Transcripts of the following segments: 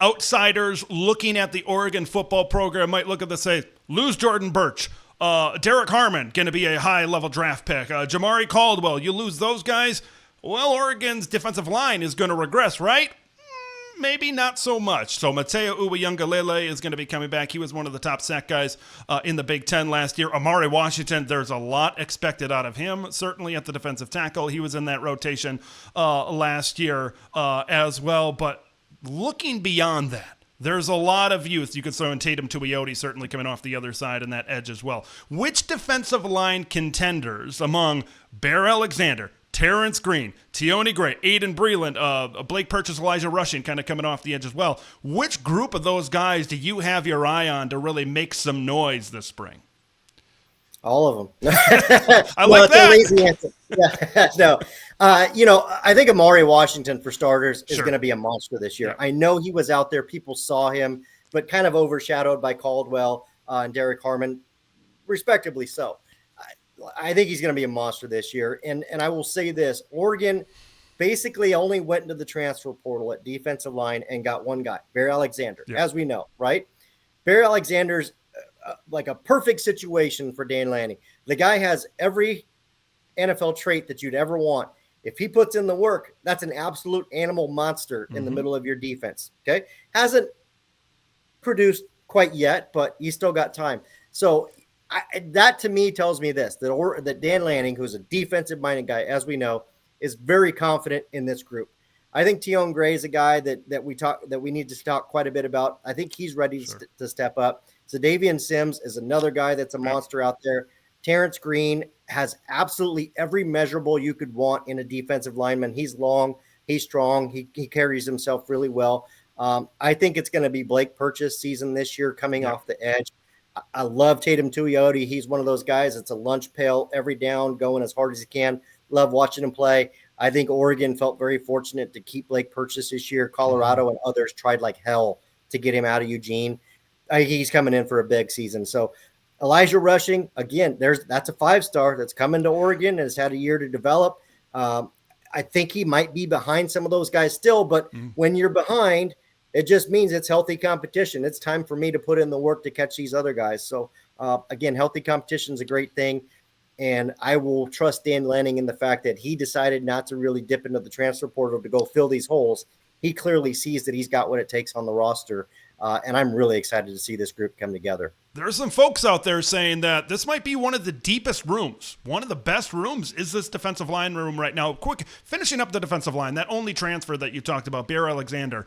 outsiders looking at the Oregon football program might look at this and say, lose Jordan Birch. Derek Harmon, going to be a high-level draft pick. Jamari Caldwell, you lose those guys, well, Oregon's defensive line is going to regress, right? Maybe not so much. So Mateo Uiagalelei is going to be coming back. He was one of the top sack guys in the Big Ten last year. Amari Washington, there's a lot expected out of him, certainly at the defensive tackle. He was in that rotation last year as well. But looking beyond that, there's a lot of youth. You could throw in Tatum Tuioti certainly coming off the other side in that edge as well. Which defensive line contenders among Bear Alexander, Terrence Green, Tioni Gray, Aiden Breland, Blake Purchase, Elijah Rushing kind of coming off the edge as well. Which group of those guys do you have your eye on to really make some noise this spring? All of them. I like that. It's a lazy answer. Yeah, no. I think Amari Washington, for starters, is going to be a monster this year. Yeah. I know he was out there. People saw him, but kind of overshadowed by Caldwell and Derek Harmon, respectively so. I think he's going to be a monster this year. And I will say this, Oregon basically only went into the transfer portal at defensive line and got one guy, Bear Alexander, as we know, right? Bear Alexander's like a perfect situation for Dan Lanning. The guy has every NFL trait that you'd ever want. If he puts in the work, that's an absolute animal monster in the middle of your defense, okay? Hasn't produced quite yet, but he's still got time. So that to me tells me this, that Dan Lanning, who's a defensive-minded guy, as we know, is very confident in this group. I think Tion Gray is a guy that we need to talk quite a bit about. I think he's ready to step up. Zadavian Sims is another guy that's a monster out there. Terrence Green has absolutely every measurable you could want in a defensive lineman. He's long, he's strong, he carries himself really well. I think it's going to be Blake Purchase season this year coming off the edge. I love Tatum Tuioti. He's one of those guys that's a lunch pail every down, going as hard as he can. Love watching him play. I think Oregon felt very fortunate to keep Blake Purchase this year. Colorado and others tried like hell to get him out of Eugene. He's coming in for a big season. So Elijah Rushing, again, that's a 5-star that's coming to Oregon and has had a year to develop. I think he might be behind some of those guys still, but when you're behind, it just means it's healthy competition. It's time for me to put in the work to catch these other guys. So, again, healthy competition is a great thing, and I will trust Dan Lanning in the fact that he decided not to really dip into the transfer portal to go fill these holes. He clearly sees that he's got what it takes on the roster, and I'm really excited to see this group come together. There's some folks out there saying that this might be one of the deepest rooms. One of the best rooms is this defensive line room right now. Quick, finishing up the defensive line, that only transfer that you talked about, Bear Alexander.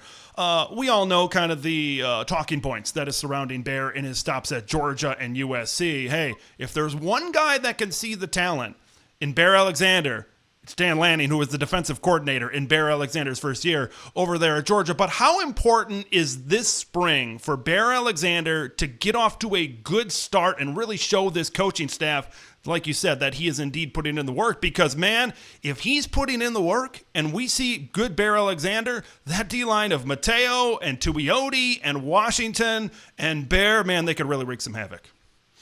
We all know kind of the talking points that is surrounding Bear in his stops at Georgia and USC. Hey, if there's one guy that can see the talent in Bear Alexander, it's Dan Lanning, who was the defensive coordinator in Bear Alexander's first year over there at Georgia. But how important is this spring for Bear Alexander to get off to a good start and really show this coaching staff, like you said, that he is indeed putting in the work? Because, man, if he's putting in the work and we see good Bear Alexander, that D-line of Mateo and Tuioti and Washington and Bear, man, they could really wreak some havoc.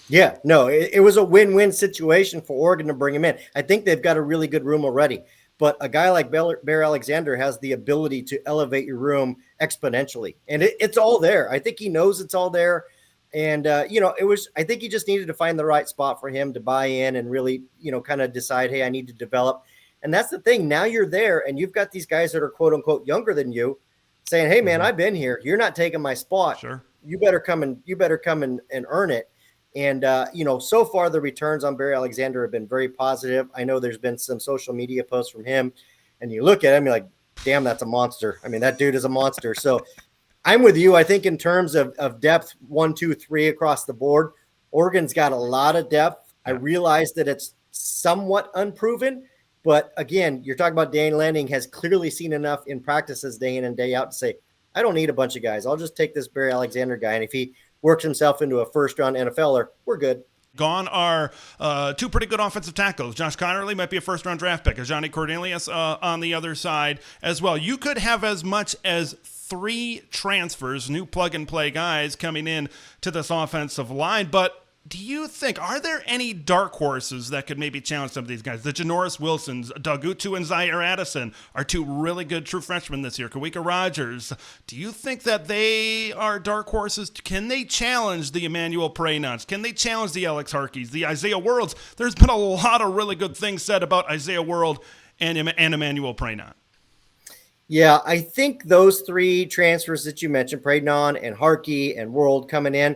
Yeah, no, it was a win-win situation for Oregon to bring him in. I think they've got a really good room already, but a guy like Bear Alexander has the ability to elevate your room exponentially, and it's all there. I think he knows it's all there, and I think he just needed to find the right spot for him to buy in and really, kind of decide, hey, I need to develop. And that's the thing. Now you're there, and you've got these guys that are quote unquote younger than you, saying, hey, man, I've been here. You're not taking my spot. Sure. You better come and earn it. And, so far the returns on Barry Alexander have been very positive. I know there's been some social media posts from him, and you look at him, you're like, damn, that's a monster. I mean, that dude is a monster. So I'm with you. I think in terms of depth, 1, 2, 3 across the board, Oregon's got a lot of depth. I realize that it's somewhat unproven, but again, you're talking about Dan Lanning has clearly seen enough in practices day in and day out to say, I don't need a bunch of guys. I'll just take this Barry Alexander guy. And if he works himself into a first-round NFLer, we're good. Gone are two pretty good offensive tackles. Josh Connerly might be a first-round draft pick. Johnny Cornelius on the other side as well. You could have as much as 3 transfers, new plug-and-play guys coming in to this offensive line, but Do you think, are there any dark horses that could maybe challenge some of these guys? The Janoris Wilsons, Doug Utu, and Zaire Addison are two really good true freshmen this year. Kawika Rogers. Do you think that they are dark horses? Can they challenge the Emmanuel Preynots? Can they challenge the Alex Harkeys, the Isaiah Worlds? There's been a lot of really good things said about Isaiah World and Emmanuel Preynot. Yeah, I think those three transfers that you mentioned, Preynon and Harkey and World coming in,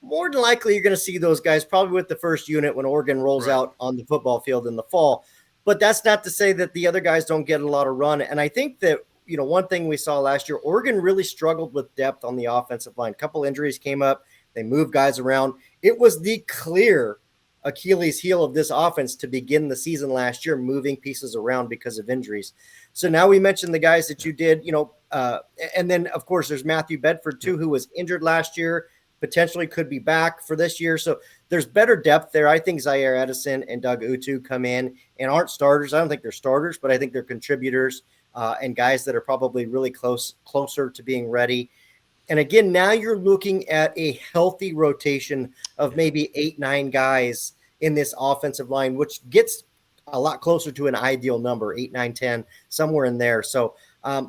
more than likely you're going to see those guys probably with the first unit when Oregon rolls out on the football field in the fall. But that's not to say that the other guys don't get a lot of run. And I think that, one thing we saw last year, Oregon really struggled with depth on the offensive line. A couple injuries came up. They moved guys around. It was the clear Achilles heel of this offense to begin the season last year, moving pieces around because of injuries. So now we mentioned the guys that you did, and then, of course, there's Matthew Bedford, too, who was injured last year. Potentially could be back for this year. So there's better depth there. I think Zaire Edison and Doug Utu come in and aren't starters. I don't think they're starters, but I think they're contributors and guys that are probably really closer to being ready. And again, now you're looking at a healthy rotation of maybe 8-9 guys in this offensive line, which gets a lot closer to an ideal number, 8, 9, 10, somewhere in there. So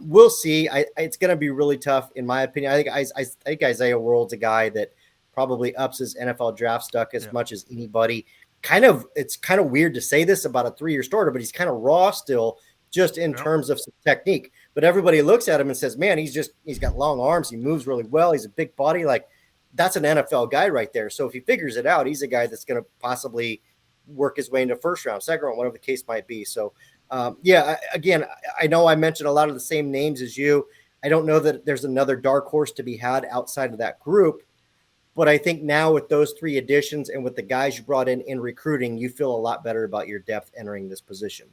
we'll see. It's going to be really tough, in my opinion. I think Isaiah World's a guy that probably ups his NFL draft stock as much as anybody. It's kind of weird to say this about a 3-year starter, but he's kind of raw still, just in terms of some technique. But everybody looks at him and says, "Man, he's got long arms. He moves really well. He's a big body. Like, that's an NFL guy right there." So if he figures it out, he's a guy that's going to possibly work his way into first round, second round, whatever the case might be. So. Again, I know I mentioned a lot of the same names as you. I don't know that there's another dark horse to be had outside of that group, but I think now with those 3 additions and with the guys you brought in recruiting, you feel a lot better about your depth entering this position.